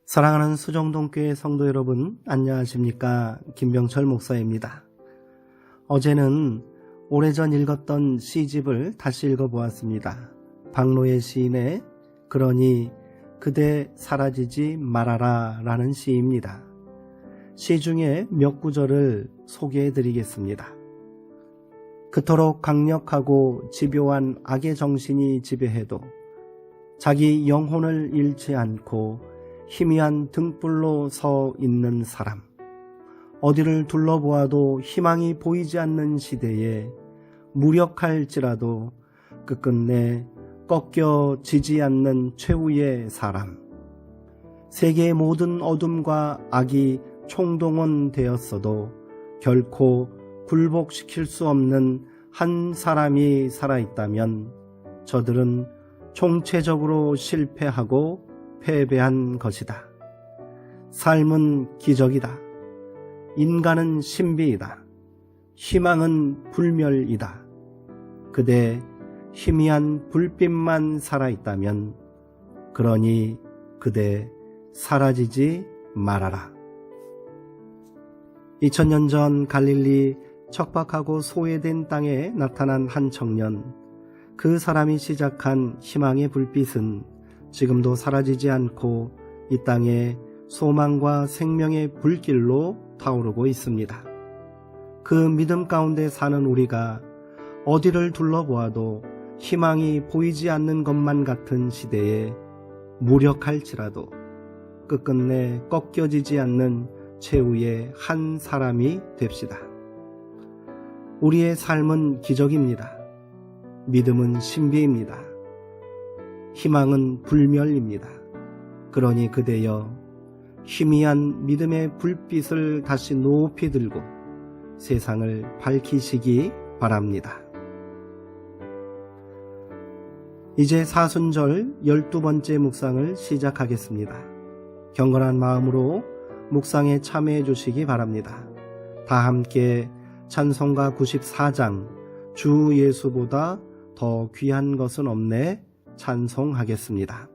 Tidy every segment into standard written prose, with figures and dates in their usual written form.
사랑하는 수정동교회 성도 여러분, 안녕하십니까? 김병철 목사입니다. 어제는 오래전 읽었던 시집을 다시 읽어보았습니다. 박노해 시인의 그러니 그대 사라지지 말아라 라는 시입니다. 시 중에 몇 구절을 소개해드리겠습니다. 그토록 강력하고 집요한 악의 정신이 지배해도 자기 영혼을 잃지 않고 희미한 등불로 서 있는 사람, 어디를 둘러보아도 희망이 보이지 않는 시대에 무력할지라도 끝끝내 꺾여지지 않는 최후의 사람, 세계의 모든 어둠과 악이 총동원되었어도 결코 굴복시킬 수 없는 한 사람이 살아있다면 저들은 총체적으로 실패하고 패배한 것이다. 삶은 기적이다. 인간은 신비이다. 희망은 불멸이다. 그대 희미한 불빛만 살아있다면 그러니 그대 사라지지 말아라. 2000년 전 갈릴리 척박하고 소외된 땅에 나타난 한 청년, 그 사람이 시작한 희망의 불빛은 지금도 사라지지 않고 이 땅에 소망과 생명의 불길로 타오르고 있습니다. 그 믿음 가운데 사는 우리가 어디를 둘러보아도 희망이 보이지 않는 것만 같은 시대에 무력할지라도 끝끝내 꺾여지지 않는 최후의 한 사람이 됩시다. 우리의 삶은 기적입니다. 믿음은 신비입니다. 희망은 불멸입니다. 그러니 그대여 희미한 믿음의 불빛을 다시 높이 들고 세상을 밝히시기 바랍니다. 이제 사순절 12번째 묵상을 시작하겠습니다. 경건한 마음으로 묵상에 참여해 주시기 바랍니다. 다 함께 찬송가 94장 주 예수보다 더 귀한 것은 없네 찬송하겠습니다.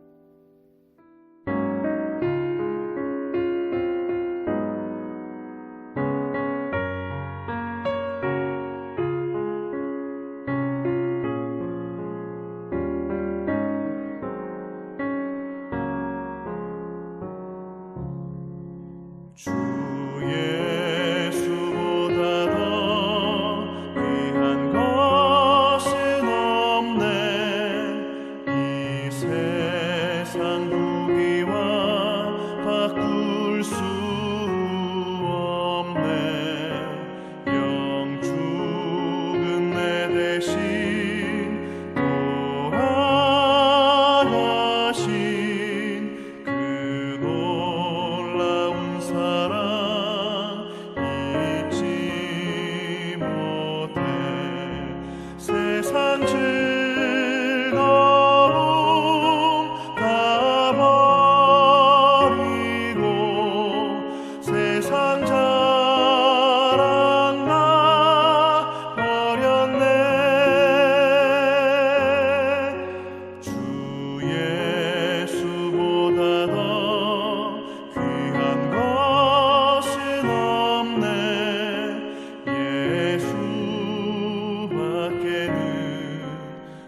주 예수보다 더 귀한 것은 없네. 이 세상 부귀와 바꿀 수 없네. 영 죽은 내 대신 돌아가신 그 놀라운 사랑 잊지 못해. 세상 즐거움 다 버리고 세상 자랑 나 버렸네. 주 예수보다 더 귀한 것은 없네. 예수밖에는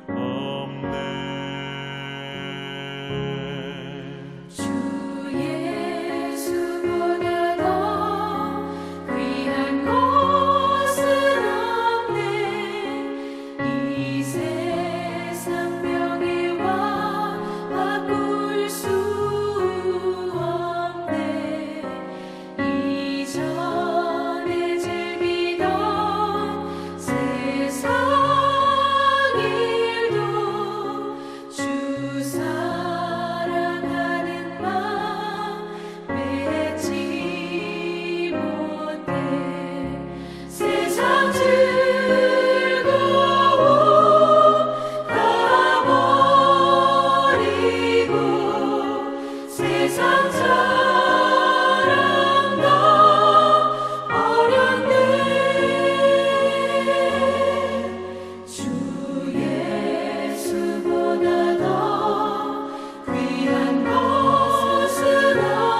없네. 주 예수보다 더 귀한 것은 없네. 이 세상 명예와 바꿀 수 없네. 이전에 즐기던 세상 일도 주 사랑하는 마음 맺지 못해. 세상 즐거움 다 버리고 세상 자랑 다 버렸네. 주 예수보다 더 귀한 것은 없네.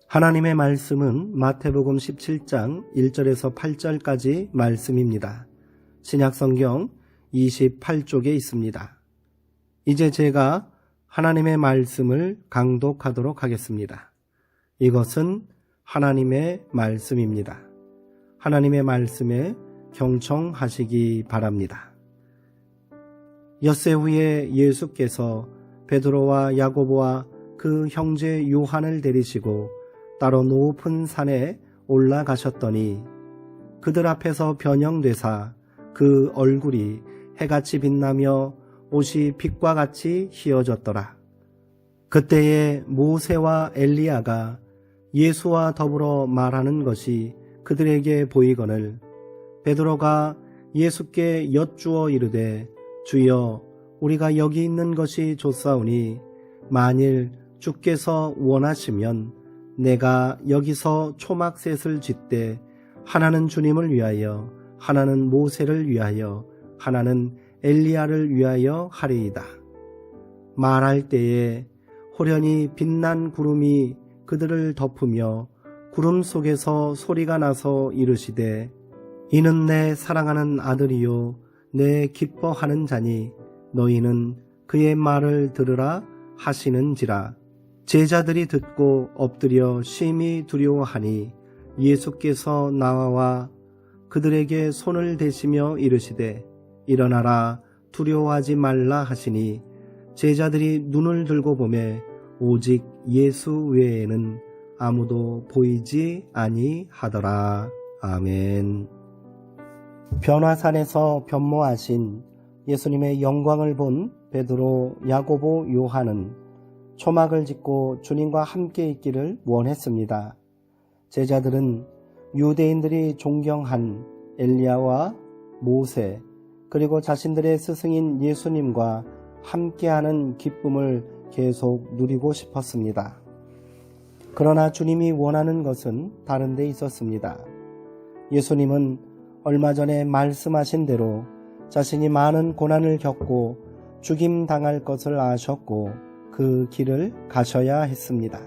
하나님의 말씀은 마태복음 17장 1절에서 8절까지 말씀입니다. 신약성경 28쪽에 있습니다. 이제 제가 하나님의 말씀을 강독하도록 하겠습니다. 이것은 하나님의 말씀입니다. 하나님의 말씀에 경청하시기 바랍니다. 엿새 후에 예수께서 베드로와 야고보와 그 형제 요한을 데리시고 따로 높은 산에 올라가셨더니 그들 앞에서 변형되사 그 얼굴이 해같이 빛나며 옷이 빛과 같이 희어졌더라. 그때에 모세와 엘리야가 예수와 더불어 말하는 것이 그들에게 보이거늘 베드로가 예수께 여쭈어 이르되 주여 우리가 여기 있는 것이 좋사오니 만일 주께서 원하시면 내가 여기서 초막셋을 짓되 하나는 주님을 위하여 하나는 모세를 위하여 하나는 엘리야를 위하여 하리이다. 말할 때에 호련히 빛난 구름이 그들을 덮으며 구름 속에서 소리가 나서 이르시되 이는 내 사랑하는 아들이요 내 기뻐하는 자니 너희는 그의 말을 들으라 하시는지라. 제자들이 듣고 엎드려 심히 두려워하니 예수께서 나와 그들에게 손을 대시며 이르시되 일어나라 두려워하지 말라 하시니 제자들이 눈을 들고 보매 오직 예수 외에는 아무도 보이지 아니하더라. 아멘. 변화산에서 변모하신 예수님의 영광을 본 베드로, 야고보, 요한은 초막을 짓고 주님과 함께 있기를 원했습니다. 제자들은 유대인들이 존경한 엘리야와 모세 그리고 자신들의 스승인 예수님과 함께하는 기쁨을 계속 누리고 싶었습니다. 그러나 주님이 원하는 것은 다른 데 있었습니다. 예수님은 얼마 전에 말씀하신 대로 자신이 많은 고난을 겪고 죽임당할 것을 아셨고 그 길을 가셔야 했습니다.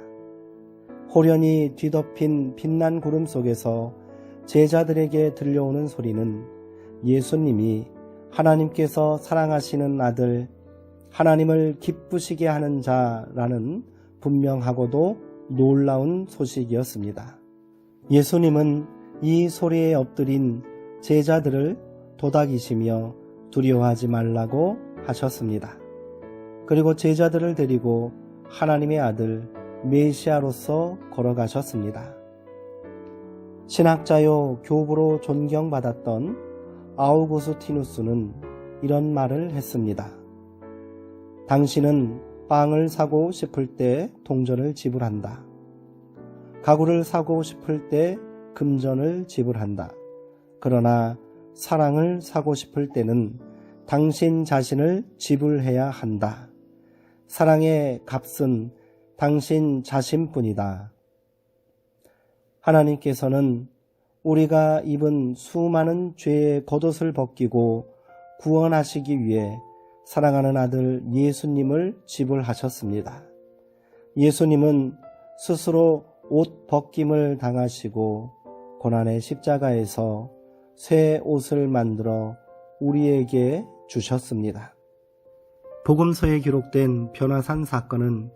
호련히 뒤덮인 빛난 구름 속에서 제자들에게 들려오는 소리는 예수님이 하나님께서 사랑하시는 아들, 하나님을 기쁘시게 하는 자라는 분명하고도 놀라운 소식이었습니다. 예수님은 이 소리에 엎드린 제자들을 도닥이시며 두려워하지 말라고 하셨습니다. 그리고 제자들을 데리고 하나님의 아들 메시아로서 걸어가셨습니다. 신학자요 교부로 존경받았던 아우구스티누스는 이런 말을 했습니다. 당신은 빵을 사고 싶을 때 동전을 지불한다. 가구를 사고 싶을 때 금전을 지불한다. 그러나 사랑을 사고 싶을 때는 당신 자신을 지불해야 한다. 사랑의 값은 당신 자신뿐이다. 하나님께서는 우리가 입은 수많은 죄의 겉옷을 벗기고 구원하시기 위해 사랑하는 아들 예수님을 지불하셨습니다. 예수님은 스스로 옷 벗김을 당하시고 고난의 십자가에서 새 옷을 만들어 우리에게 주셨습니다. 복음서에 기록된 변화산 사건은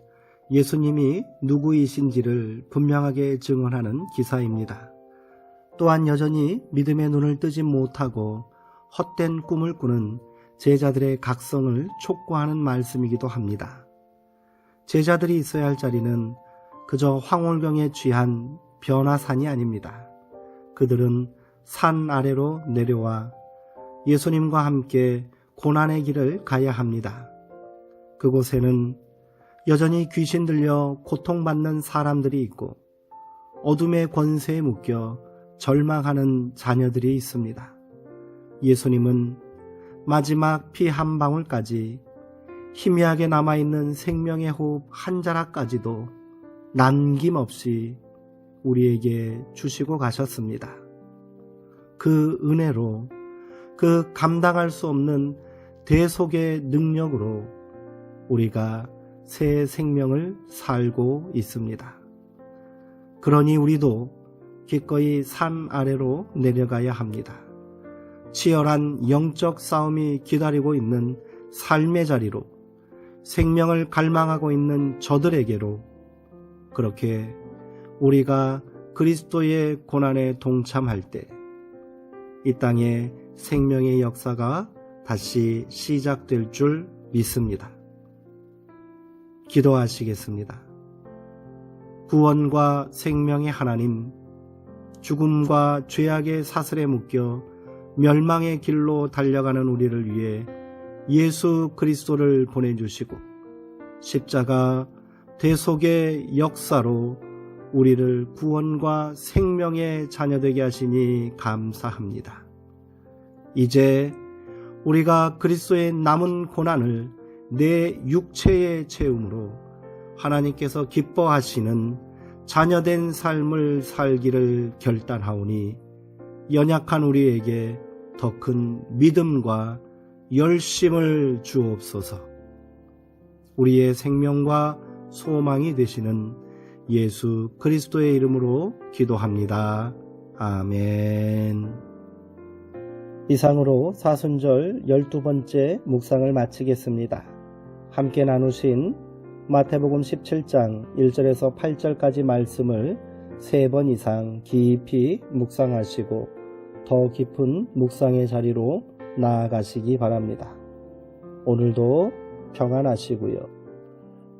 예수님이 누구이신지를 분명하게 증언하는 기사입니다. 또한 여전히 믿음의 눈을 뜨지 못하고 헛된 꿈을 꾸는 제자들의 각성을 촉구하는 말씀이기도 합니다. 제자들이 있어야 할 자리는 그저 황홀경에 취한 변화산이 아닙니다. 그들은 산 아래로 내려와 예수님과 함께 고난의 길을 가야 합니다. 그곳에는 여전히 귀신 들려 고통받는 사람들이 있고 어둠의 권세에 묶여 절망하는 자녀들이 있습니다. 예수님은 마지막 피 한 방울까지 희미하게 남아있는 생명의 호흡 한 자락까지도 남김없이 우리에게 주시고 가셨습니다. 그 은혜로 그 감당할 수 없는 대속의 능력으로 우리가 새 생명을 살고 있습니다. 그러니 우리도 기꺼이 산 아래로 내려가야 합니다. 치열한 영적 싸움이 기다리고 있는 삶의 자리로, 생명을 갈망하고 있는 저들에게로, 그렇게 우리가 그리스도의 고난에 동참할 때 이 땅에 생명의 역사가 다시 시작될 줄 믿습니다. 기도하시겠습니다. 구원과 생명의 하나님, 죽음과 죄악의 사슬에 묶여 멸망의 길로 달려가는 우리를 위해 예수 그리스도를 보내주시고 십자가 대속의 역사로 우리를 구원과 생명의 자녀되게 하시니 감사합니다. 이제 우리가 그리스도의 남은 고난을 내 육체의 채움으로 하나님께서 기뻐하시는 자녀된 삶을 살기를 결단하오니 연약한 우리에게 더 큰 믿음과 열심을 주옵소서. 우리의 생명과 소망이 되시는 예수 그리스도의 이름으로 기도합니다. 아멘. 이상으로 사순절 12번째 묵상을 마치겠습니다. 함께 나누신 마태복음 17장 1절에서 8절까지 말씀을 3번 이상 깊이 묵상하시고 더 깊은 묵상의 자리로 나아가시기 바랍니다. 오늘도 평안하시고요.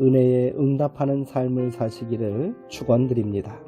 은혜에 응답하는 삶을 사시기를 축원드립니다.